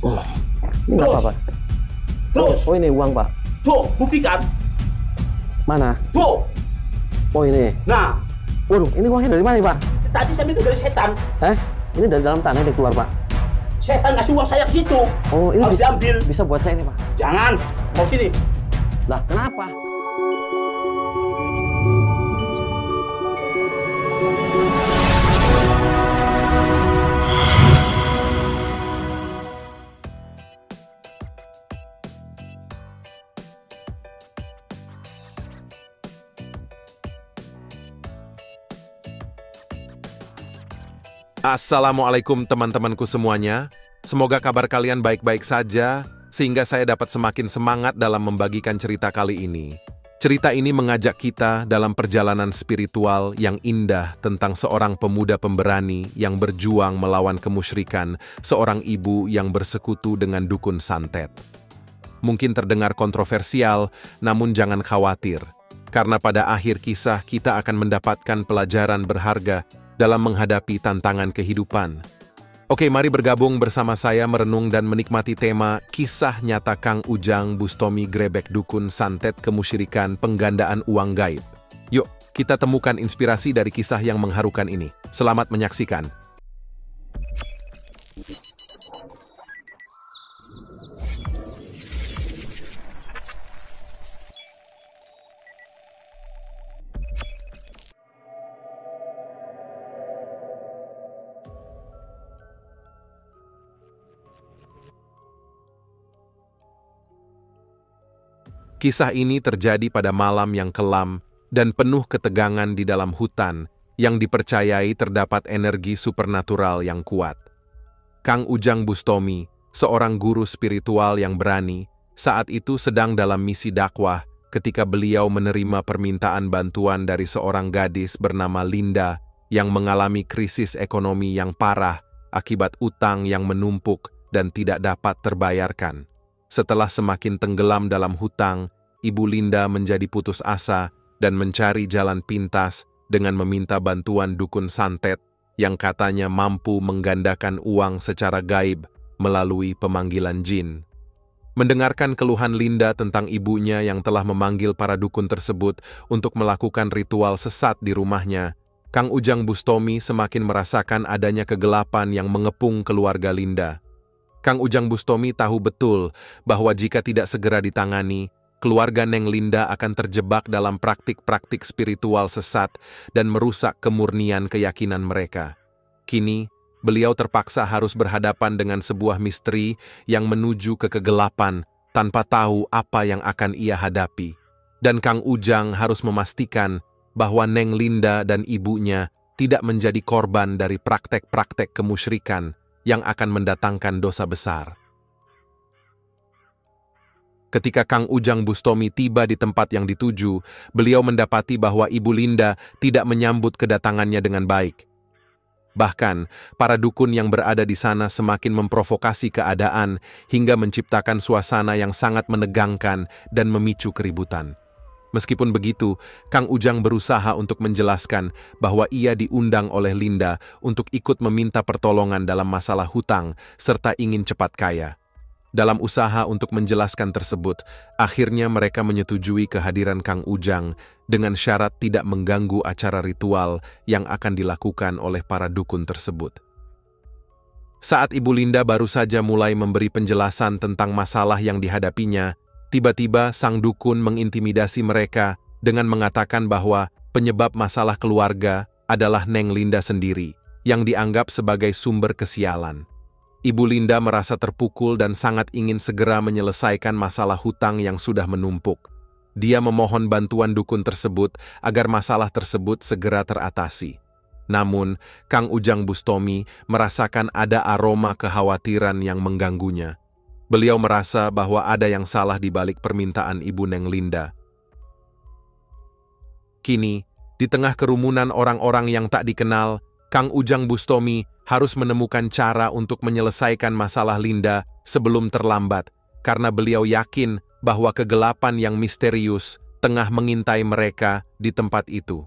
Oh, Ini berapa, terus, Pak? Oh, terus, oh ini uang, Pak. tuh, buktikan. Mana? Tuh, Oh ini. nah, Waduh, ini uangnya dari mana, Pak? tadi saya minta dari setan. Ini dari dalam tanah ini keluar, Pak. Setan ngasih uang saya ke situ. Oh, ini Harus bisa, diambil. bisa buat saya ini, Pak. Jangan, mau sini. Lah, kenapa? Assalamualaikum teman-temanku semuanya. Semoga kabar kalian baik-baik saja, sehingga saya dapat semakin semangat dalam membagikan cerita kali ini. Cerita ini mengajak kita dalam perjalanan spiritual yang indah tentang seorang pemuda pemberani yang berjuang melawan kemusyrikan, seorang ibu yang bersekutu dengan dukun santet. Mungkin terdengar kontroversial, namun jangan khawatir, karena pada akhir kisah kita akan mendapatkan pelajaran berharga dalam menghadapi tantangan kehidupan. Oke, mari bergabung bersama saya merenung dan menikmati tema Kisah Nyata Kang Ujang Bustomi Grebek Dukun Santet Kemusyrikan Penggandaan Uang Gaib. Yuk, kita temukan inspirasi dari kisah yang mengharukan ini. Selamat menyaksikan. Kisah ini terjadi pada malam yang kelam dan penuh ketegangan di dalam hutan yang dipercayai terdapat energi supernatural yang kuat. Kang Ujang Bustomi, seorang guru spiritual yang berani, saat itu sedang dalam misi dakwah ketika beliau menerima permintaan bantuan dari seorang gadis bernama Linda yang mengalami krisis ekonomi yang parah akibat utang yang menumpuk dan tidak dapat terbayarkan. Setelah semakin tenggelam dalam hutang, Ibu Linda menjadi putus asa dan mencari jalan pintas dengan meminta bantuan dukun santet yang katanya mampu menggandakan uang secara gaib melalui pemanggilan jin. Mendengarkan keluhan Linda tentang ibunya yang telah memanggil para dukun tersebut untuk melakukan ritual sesat di rumahnya, Kang Ujang Bustomi semakin merasakan adanya kegelapan yang mengepung keluarga Linda. Kang Ujang Bustomi tahu betul bahwa jika tidak segera ditangani, keluarga Neng Linda akan terjebak dalam praktik-praktik spiritual sesat dan merusak kemurnian keyakinan mereka. Kini, beliau terpaksa harus berhadapan dengan sebuah misteri yang menuju ke kegelapan tanpa tahu apa yang akan ia hadapi. Dan Kang Ujang harus memastikan bahwa Neng Linda dan ibunya tidak menjadi korban dari praktek-praktek kemusyrikan yang akan mendatangkan dosa besar. Ketika Kang Ujang Bustomi tiba di tempat yang dituju, beliau mendapati bahwa Ibu Linda tidak menyambut kedatangannya dengan baik. Bahkan, para dukun yang berada di sana semakin memprovokasi keadaan hingga menciptakan suasana yang sangat menegangkan dan memicu keributan. Meskipun begitu, Kang Ujang berusaha untuk menjelaskan bahwa ia diundang oleh Linda untuk ikut meminta pertolongan dalam masalah hutang serta ingin cepat kaya. Dalam usaha untuk menjelaskan tersebut, akhirnya mereka menyetujui kehadiran Kang Ujang dengan syarat tidak mengganggu acara ritual yang akan dilakukan oleh para dukun tersebut. Saat Ibu Linda baru saja mulai memberi penjelasan tentang masalah yang dihadapinya, tiba-tiba sang dukun mengintimidasi mereka dengan mengatakan bahwa penyebab masalah keluarga adalah Neng Linda sendiri, yang dianggap sebagai sumber kesialan. Ibu Linda merasa terpukul dan sangat ingin segera menyelesaikan masalah hutang yang sudah menumpuk. Dia memohon bantuan dukun tersebut agar masalah tersebut segera teratasi. Namun, Kang Ujang Bustomi merasakan ada aroma kekhawatiran yang mengganggunya. Beliau merasa bahwa ada yang salah di balik permintaan Ibu Neng Linda. Kini, di tengah kerumunan orang-orang yang tak dikenal, Kang Ujang Bustomi harus menemukan cara untuk menyelesaikan masalah Linda sebelum terlambat, karena beliau yakin bahwa kegelapan yang misterius tengah mengintai mereka di tempat itu.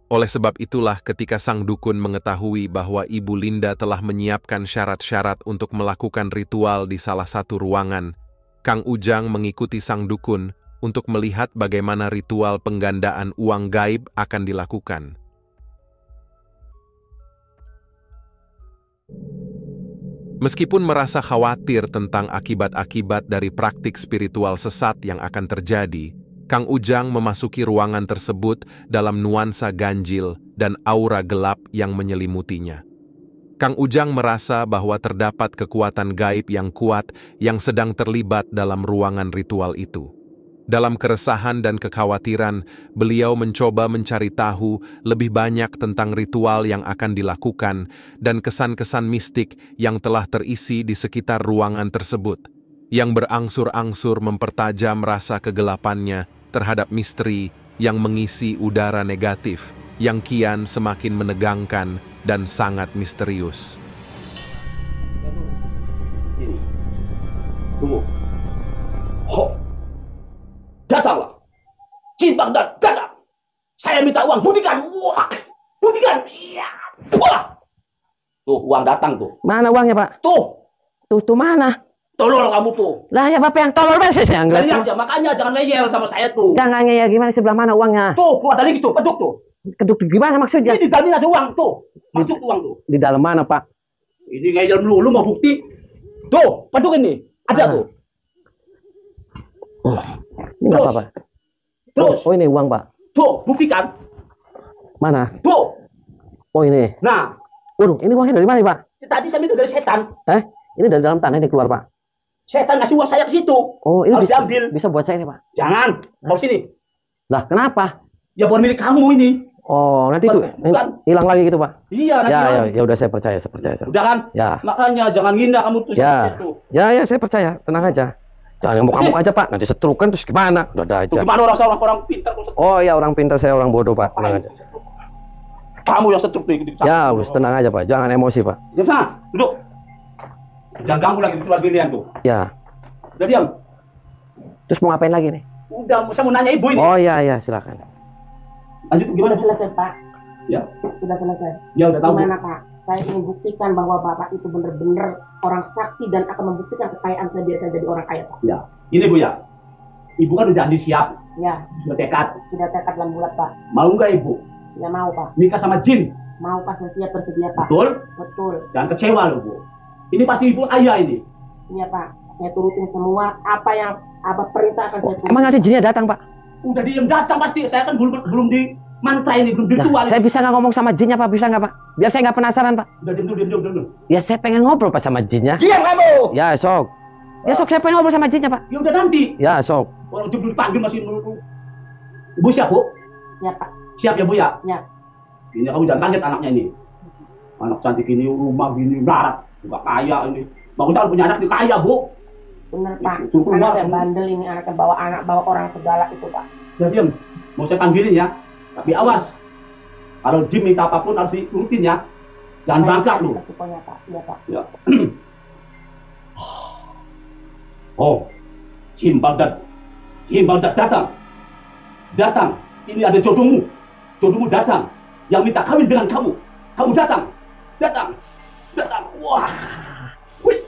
Oleh sebab itulah ketika sang dukun mengetahui bahwa Ibu Linda telah menyiapkan syarat-syarat untuk melakukan ritual di salah satu ruangan, Kang Ujang mengikuti sang dukun untuk melihat bagaimana ritual penggandaan uang gaib akan dilakukan. Meskipun merasa khawatir tentang akibat-akibat dari praktik spiritual sesat yang akan terjadi, Kang Ujang memasuki ruangan tersebut dalam nuansa ganjil dan aura gelap yang menyelimutinya. Kang Ujang merasa bahwa terdapat kekuatan gaib yang kuat yang sedang terlibat dalam ruangan ritual itu. Dalam keresahan dan kekhawatiran, beliau mencoba mencari tahu lebih banyak tentang ritual yang akan dilakukan dan kesan-kesan mistik yang telah terisi di sekitar ruangan tersebut, yang berangsur-angsur mempertajam rasa kegelapannya terhadap misteri yang mengisi udara negatif yang kian semakin menegangkan dan sangat misterius. Ini. Tunggu. Ho. Datanglah. Jin Baghdad, datang. Saya minta uang, buktikan. Wah. Buktikan. Iya. Wah. Tuh, uang datang tuh. Mana uangnya, Pak? Tuh. Tuh mana? Tolol kamu tuh. Lah ya Bapak yang tolol, saya yang Lihat ngeliat. aja, makanya jangan ngeyel sama saya tuh. Jangan ngeyel, gimana, sebelah mana uangnya? Tuh, keluar dari situ, peduk tuh. Keduk gimana maksudnya? Ini di dalamnya ada uang tuh. Masuk uang tuh. Di dalam mana, Pak? Ini ngeyel melulu mau bukti. Tuh, peduk ini. Ada tuh. Ini nggak apa-apa. Terus. Oh, ini uang, Pak. Tuh, buktikan. Mana? Tuh. Oh, ini. Nah. Waduh, ini uangnya dari mana, Pak? Tadi saya minta dari setan. Ini dari dalam tanah ini keluar, Pak. Setan ngasih uang saya ke situ. Oh, ini harus bisa diambil. Bisa buat saya ini, Pak. Jangan. Mau sini. Lah, kenapa? Ya bukan milik kamu ini. Oh, nanti itu Bukan. hilang lagi gitu, Pak. Iya, nanti. Ya udah, saya percaya. Udah kan? Ya. Makanya jangan ngina kamu tuh. Ya, saya percaya. Tenang aja. Jangan ngamuk-ngamuk aja, Pak. Nanti setrukan terus gimana? Udah ada aja. Tuh, gimana orang pintar kok setruk? Oh, ya orang pintar, saya orang bodoh, Pak. Tenang aja. Kamu yang setruk tuh. Ya, wis tenang aja, Pak. Jangan emosi, Pak. Di sana, duduk. Jangan ganggu lagi keluar pilihan tuh. Ya. Udah diam. Terus mau ngapain lagi nih? Udah, saya mau nanya ibu ini. Oh, iya, silakan. Lanjut gimana? Sudah selesai, Pak. Ya. Sudah selesai. Ya udah tahu. Gimana, Pak? Saya ingin buktikan bahwa Bapak itu benar-benar orang sakti dan akan membuktikan kekayaan saya biar saya jadi orang kaya, Pak. Ya. Ini Bu ya. Ibu kan udah janji siap. Ya, Sudah tekad. sudah tekad dalam bulat, Pak. Mau nggak Ibu? Ya mau, Pak. Nikah sama jin? Mau, Pak. Saya siap bersedia, Pak. Betul? Betul. Jangan kecewa loh Bu. Ini pasti Ibu ayah ini. Iya, Pak. Saya turutin semua apa yang Abah perintah akan saya turutin. Emang ada jinnya datang, Pak? Udah diem datang pasti. Saya kan belum di mantra ini, belum ritual. Saya bisa nggak ngomong sama jinnya, Pak? Bisa nggak, Pak? Biar saya nggak penasaran, Pak. Udah diem dulu. Ya, saya pengen ngobrol, Pak, sama jinnya. Diam kamu. Ya, sok. Ya, sok saya pengen ngobrol sama jinnya, Pak. Ya udah nanti. Ya, sok. Orang diem dulu dipanggil masih nunggu. Ibu siap Bu? Siap, Pak. Siap ya Bu ya? Siap. Ini kamu jangan kaget anaknya ini. Anak cantik ini, rumah gini, melarat. Juga kaya ini. Bagus kalau punya anak ini kaya Bu. Bener, Pak. Syukur, Karena Pak. saya bandel ini anaknya bawa orang segala itu, Pak. Udah diem. Mau saya panggilin ya. Tapi awas. Kalau Jim minta apapun harus diturutin ya. Jangan bangga lu. Pokoknya, Pak. Iya, Pak. Ya. Oh, Jim Baghdad. Jim Baghdad datang. Datang. Ini ada jodohmu. Jodohmu datang. Yang minta kawin dengan kamu. Kamu datang. Datang. Wah. Wih.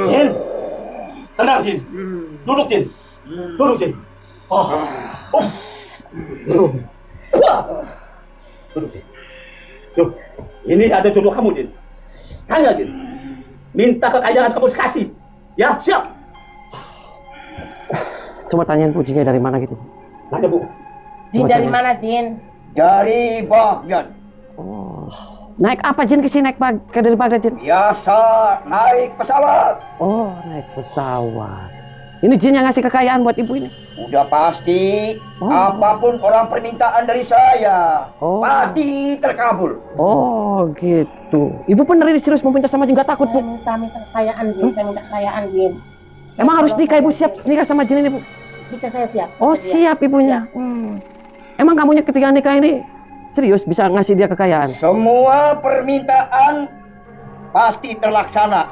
Jin, tenang Jin, duduk Jin, duduk Jin. Tuh, ini ada jodoh kamu Jin. Tanya Jin, minta kekayaan kamu kasih, ya siap. Coba tanyain Bu, jinnya dari mana gitu. Nanya Bu. Jin dari mana, Jin? Dari Baghdad. Oh. Naik apa Jin kesini, dari Baghdad, Jin? Biasa naik pesawat. Oh, naik pesawat. Ini Jin yang ngasih kekayaan buat ibu ini. Udah pasti. Oh. Apapun orang permintaan dari saya, Oh. pasti terkabul. Oh, gitu. Ibu bener ini serius mau minta sama Jin, nggak takut, Bu? Saya minta kekayaan, Jin. Saya minta kekayaan, Jin. Emang harus nikah ibu, siap nikah sama jin ini bu? Nikah saya siap. Oh siap ibunya. Emang kamunya ketika nikah ini serius bisa ngasih dia kekayaan? Semua permintaan pasti terlaksana.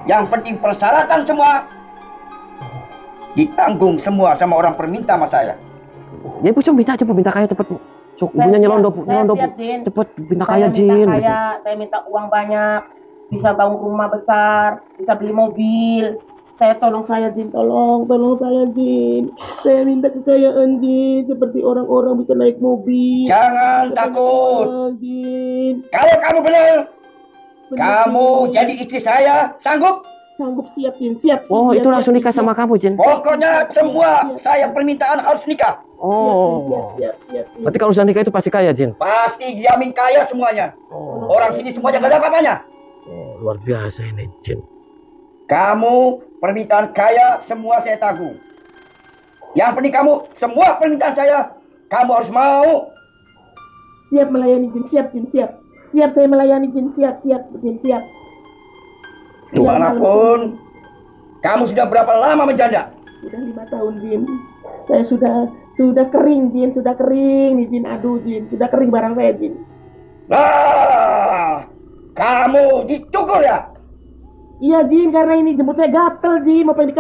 Yang penting persyaratan semua ditanggung semua sama orang perminta sama saya. Ya ibu cuma minta aja bu, minta kaya cepet bu. Cuk, ibunya nyelondoh bu, nyelondoh bu. Cepet minta kaya jin. Saya minta uang banyak, bisa bangun rumah besar, bisa beli mobil. Tolong saya Jin, tolong saya Jin. Saya minta kekayaan Jin, seperti orang-orang bisa naik mobil. Jangan takut. Jin. Kalau kamu benar, kamu jadi istri saya, sanggup? Sanggup, siap Jin, siap. Oh itu langsung nikah sama kamu Jin? Pokoknya semua saya permintaan harus nikah. Oh, berarti kalau sudah nikah itu pasti kaya Jin? Pasti jamin kaya semuanya. Orang sini semuanya gak ada apa-apanya. Luar biasa ini Jin. Kamu permintaan kaya semua saya tanggung. Yang penting kamu semua permintaan saya kamu harus mau. Siap melayani Jin, siap Jin, siap. Siap saya melayani Jin, siap Jin, siap. Dimanapun, kamu sudah berapa lama menjanda? Sudah 5 tahun Jin. Saya sudah kering Jin, sudah kering nih Jin. Aduh Jin, sudah kering barang saya Jin. Nah, kamu dicukur ya? Iya Jin, karena ini jemputnya gatel Jin, mau pengen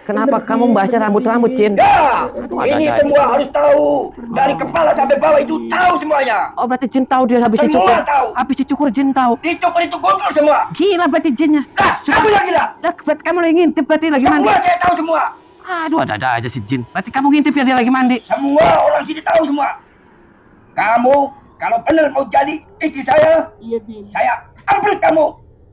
Kenapa kamu membahasnya rambut-rambut Jin? Ya, ini semua harus tahu. Dari kepala sampai bawah itu tahu semuanya. Oh berarti Jin tahu dia habis Semua dicukur. tahu. Habis dicukur Jin tahu. Dicukur itu kontrol semua. Gila berarti Jinnya. Nah, kamu yang gila. Berarti kamu lagi ngintip berarti lagi mandi. Semua saya tahu semua. Aduh ada aja si Jin. Berarti kamu ngintip ya dia lagi mandi. Semua orang sini tahu semua. Kamu kalau benar mau jadi istri saya, iya Jin. saya ambil kamu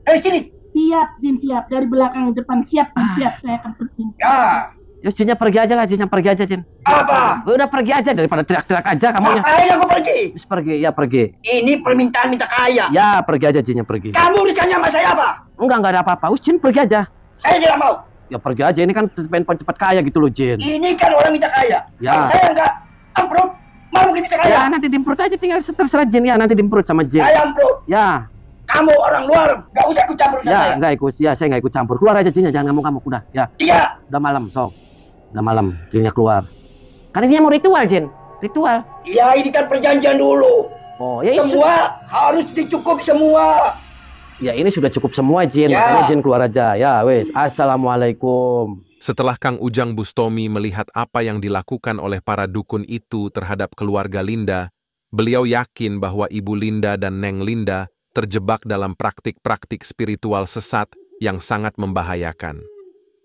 dari sini. Siap Jin, siap. Dari belakang depan siap Jin, siap. Saya akan pergi. Ya. Ya Jinnya pergi aja lah, Jinnya pergi aja Jin. Apa? Udah pergi aja daripada teriak-teriak aja kamunya. Ngapain aku pergi? Terus pergi, ya pergi. Ini permintaan minta kaya. Ya pergi aja Jinnya pergi. Kamu urusannya sama saya apa? Enggak ada apa-apa. Jin pergi aja. Saya tidak mau. Ya pergi aja, ini kan pengen cepat kaya gitu loh Jin. Ini kan orang minta kaya. Ya. Kalau saya enggak amprut, mau mungkin bisa kaya. Ya nanti dimprut aja, tinggal terserah Jin ya, nanti dimprut sama Jin. Saya amprut. Ya. Kamu orang luar, nggak usah ikut campur urusan Ya saya. enggak ikut, ya saya enggak ikut campur. Keluar aja Jinnya, jangan ngamuk-ngamuk udah. Ya. Iya. Udah malam, sok. Udah malam, Jinnya keluar. Karena dia mau ritual Jin, ritual. Iya, ini kan perjanjian dulu. Oh ya Semua harus dicukup semua. Ya ini sudah cukup semua Jin, Ya. makanya Jin keluar aja. Ya wes, assalamualaikum. Setelah Kang Ujang Bustomi melihat apa yang dilakukan oleh para dukun itu terhadap keluarga Linda, beliau yakin bahwa Ibu Linda dan Neng Linda terjebak dalam praktik-praktik spiritual sesat yang sangat membahayakan.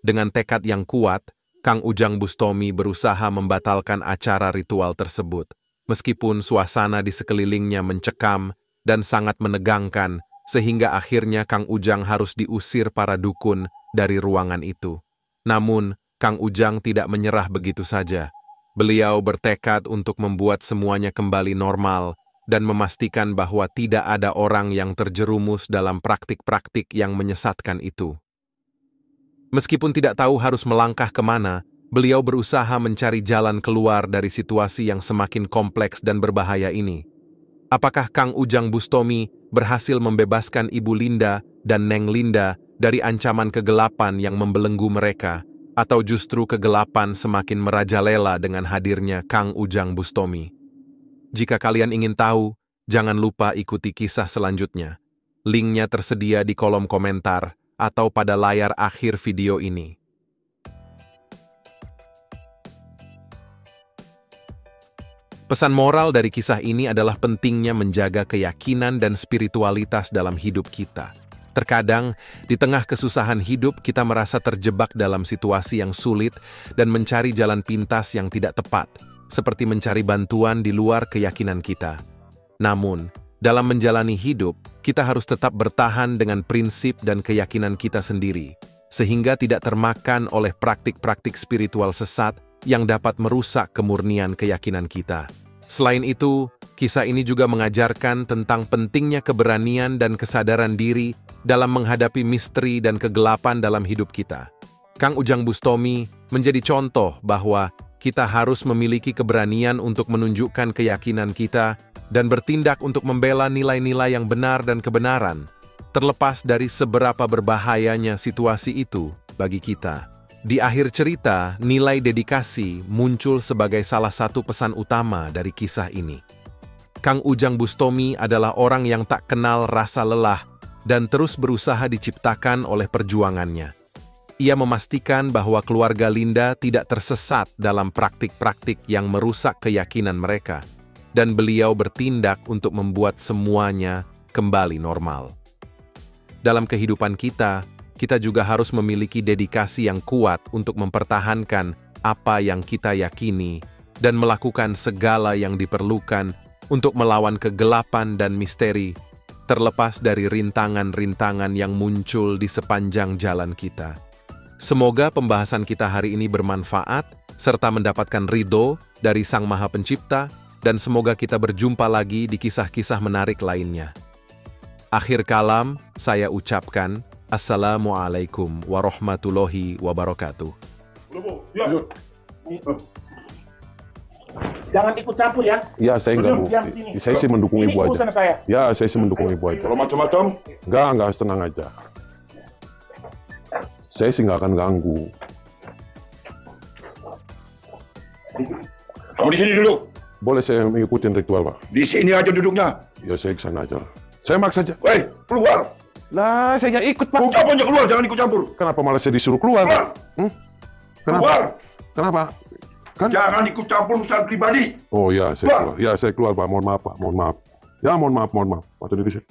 Dengan tekad yang kuat, Kang Ujang Bustomi berusaha membatalkan acara ritual tersebut, meskipun suasana di sekelilingnya mencekam dan sangat menegangkan, sehingga akhirnya Kang Ujang harus diusir para dukun dari ruangan itu. Namun, Kang Ujang tidak menyerah begitu saja. Beliau bertekad untuk membuat semuanya kembali normal dan memastikan bahwa tidak ada orang yang terjerumus dalam praktik-praktik yang menyesatkan itu. Meskipun tidak tahu harus melangkah kemana, beliau berusaha mencari jalan keluar dari situasi yang semakin kompleks dan berbahaya ini. Apakah Kang Ujang Bustomi berhasil membebaskan Ibu Linda dan Neng Linda dari ancaman kegelapan yang membelenggu mereka, atau justru kegelapan semakin merajalela dengan hadirnya Kang Ujang Bustomi? Jika kalian ingin tahu, jangan lupa ikuti kisah selanjutnya. Linknya tersedia di kolom komentar atau pada layar akhir video ini. Pesan moral dari kisah ini adalah pentingnya menjaga keyakinan dan spiritualitas dalam hidup kita. Terkadang, di tengah kesusahan hidup, kita merasa terjebak dalam situasi yang sulit dan mencari jalan pintas yang tidak tepat, seperti mencari bantuan di luar keyakinan kita. Namun, dalam menjalani hidup, kita harus tetap bertahan dengan prinsip dan keyakinan kita sendiri, sehingga tidak termakan oleh praktik-praktik spiritual sesat yang dapat merusak kemurnian keyakinan kita. Selain itu, kisah ini juga mengajarkan tentang pentingnya keberanian dan kesadaran diri dalam menghadapi misteri dan kegelapan dalam hidup kita. Kang Ujang Bustomi menjadi contoh bahwa kita harus memiliki keberanian untuk menunjukkan keyakinan kita dan bertindak untuk membela nilai-nilai yang benar dan kebenaran. terlepas dari seberapa berbahayanya situasi itu bagi kita. Di akhir cerita, nilai dedikasi muncul sebagai salah satu pesan utama dari kisah ini. Kang Ujang Bustomi adalah orang yang tak kenal rasa lelah dan terus berusaha diciptakan oleh perjuangannya. Ia memastikan bahwa keluarga Linda tidak tersesat dalam praktik-praktik yang merusak keyakinan mereka, dan beliau bertindak untuk membuat semuanya kembali normal. Dalam kehidupan kita juga harus memiliki dedikasi yang kuat untuk mempertahankan apa yang kita yakini dan melakukan segala yang diperlukan untuk melawan kegelapan dan misteri, terlepas dari rintangan-rintangan yang muncul di sepanjang jalan kita. Semoga pembahasan kita hari ini bermanfaat, serta mendapatkan ridho dari Sang Maha Pencipta, dan semoga kita berjumpa lagi di kisah-kisah menarik lainnya. Akhir kalam, saya ucapkan, Assalamualaikum warahmatullahi wabarakatuh. Jangan ikut campur ya. Ya, saya enggak mau. Saya sih mendukung Ini ibu aja. urusan saya. Ya, saya sih mendukung ibu aja. Kalau macam-macam, Enggak, tenang aja. Saya sih nggak akan ganggu. kamu di sini duduk. Boleh saya mengikuti ritual, Pak? Di sini aja duduknya. Ya, saya ke sana aja. Saya maksa aja. Woi, keluar. Lah, saya nggak ikut, Pak. Bukan aja keluar, jangan ikut campur. Kenapa malah saya disuruh keluar? Keluar. Kenapa? Keluar. Kenapa? Kan? Jangan ikut campur urusan pribadi. Oh ya, saya keluar. Ya, saya keluar, Pak. Mohon maaf, Pak. Mohon maaf. Ya, mohon maaf. Waktu di sini.